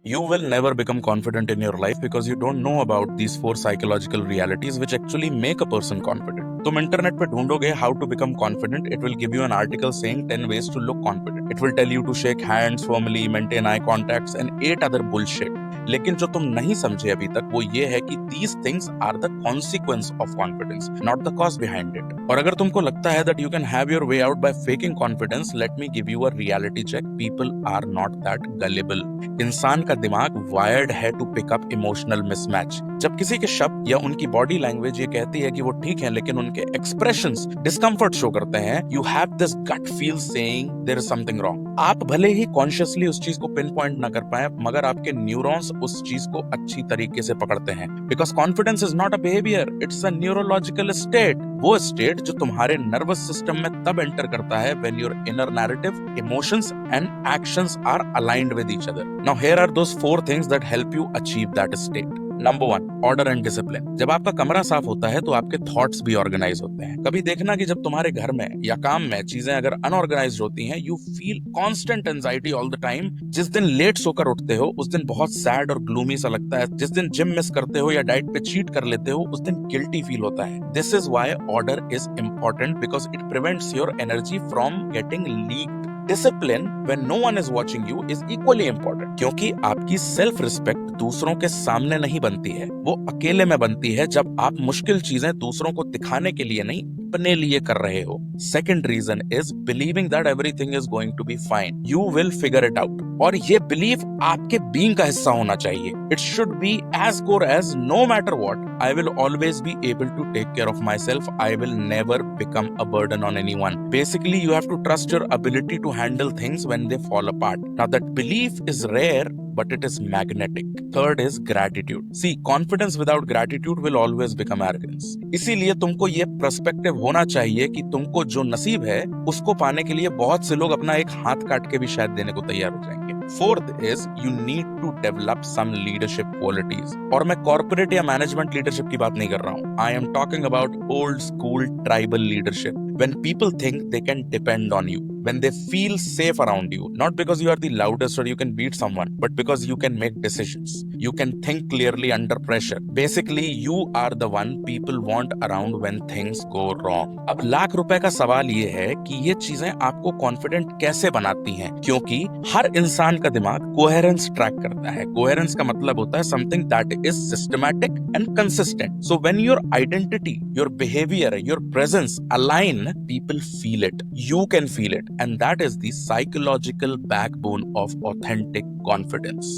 You will never become confident in your life because you don't know about these four psychological realities which actually make a person confident. तुम internet पे ढूंढोगे how to become confident, it will give you an article saying 10 ways to look confident. It will tell you to shake hands firmly, maintain eye contacts and 8 other bullshit. लेकिन जो तुम नहीं समझे अभी तक वो ये है कि these things are the consequence of confidence, not the cause behind it. और अगर तुमको लगता है that you can have your way out by faking confidence, let me give you a reality check. People are not that gullible. इंसान का दिमाग wired है to pick up emotional mismatch. जब किसी के शब्द या उनकी बॉडी लैंग्वेज ये कहती है कि वो ठीक है लेकिन उनके एक्सप्रेशंस डिस्कम्फर्ट शो करते हैं, you have this gut feel saying there is something wrong. आप भले ही कॉन्शियसली उस चीज को पिन पॉइंट ना कर पाए मगर आपके न्यूरॉन्स उस चीज को अच्छी तरीके से पकड़ते हैं। Because confidence is not a behaviour, it's a neurological state. वो स्टेट जो तुम्हारे नर्वस सिस्टम में तब एंटर करता है when your inner narrative, emotions and actions are aligned with each other. Now here are those 4 things that help you achieve that state. Number 1, order and discipline. जब आपका कमरा साफ होता है तो आपके थॉट्स भी ऑर्गेनाइज होते हैं। कभी देखना कि जब तुम्हारे घर में या काम में चीजें अगर अनऑर्गेनाइज होती हैं, you feel constant anxiety all the time. जिस दिन लेट सोकर उठते हो उस दिन बहुत सैड और ग्लूमी सा लगता है। जिस दिन जिम मिस करते हो या डाइट पे चीट कर लेते हो उस दिन गिल्टी फील होता है। This is why order is important because it prevents your energy from getting leaked. Discipline when no one is watching you is equally important क्योंकि आपकी सेल्फ रिस्पेक्ट दूसरों के सामने नहीं बनती है, वो अकेले में बनती है जब आप मुश्किल चीजें दूसरों को दिखाने के लिए नहीं अपने लिए कर रहे हो। Second reason is believing that everything is going to be fine, you will figure it out. और ये बिलीफ आपके बीइंग का हिस्सा होना चाहिए। It should be as core as no matter what I will always be able to take care of myself, I will never become a burden on anyone. Basically you have to trust your ability to handle things when they fall apart. Now that belief is rare, but it is magnetic. Third is gratitude. See, confidence without gratitude will always become arrogance. इसीलिए तुमको ये perspective होना चाहिए कि तुमको जो नसीब है उसको पाने के लिए बहुत से लोग अपना एक हाथ काट के भी शायद देने को तैयार हो जाएंगे। Fourth is you need to develop some leadership qualities. और मैं कॉर्पोरेट या मैनेजमेंट लीडरशिप की बात नहीं कर रहा हूँ। I am talking about old school tribal leadership. When people think they can depend on you, when they feel safe around you, not because you are the loudest or you can beat someone, but because you can make decisions. You can think clearly under pressure. Basically, you are the one people want around when things go wrong. अब लाख रुपए का सवाल ये है कि ये चीजें आपको कॉन्फिडेंट कैसे बनाती हैं, क्योंकि हर इंसान का दिमाग कोहेरेंस ट्रैक करता है। कोहेरेंस का मतलब होता है something that is systematic and consistent. So when your identity, your behaviour, your presence align, people feel it, you can feel it, and that is the psychological backbone of authentic confidence.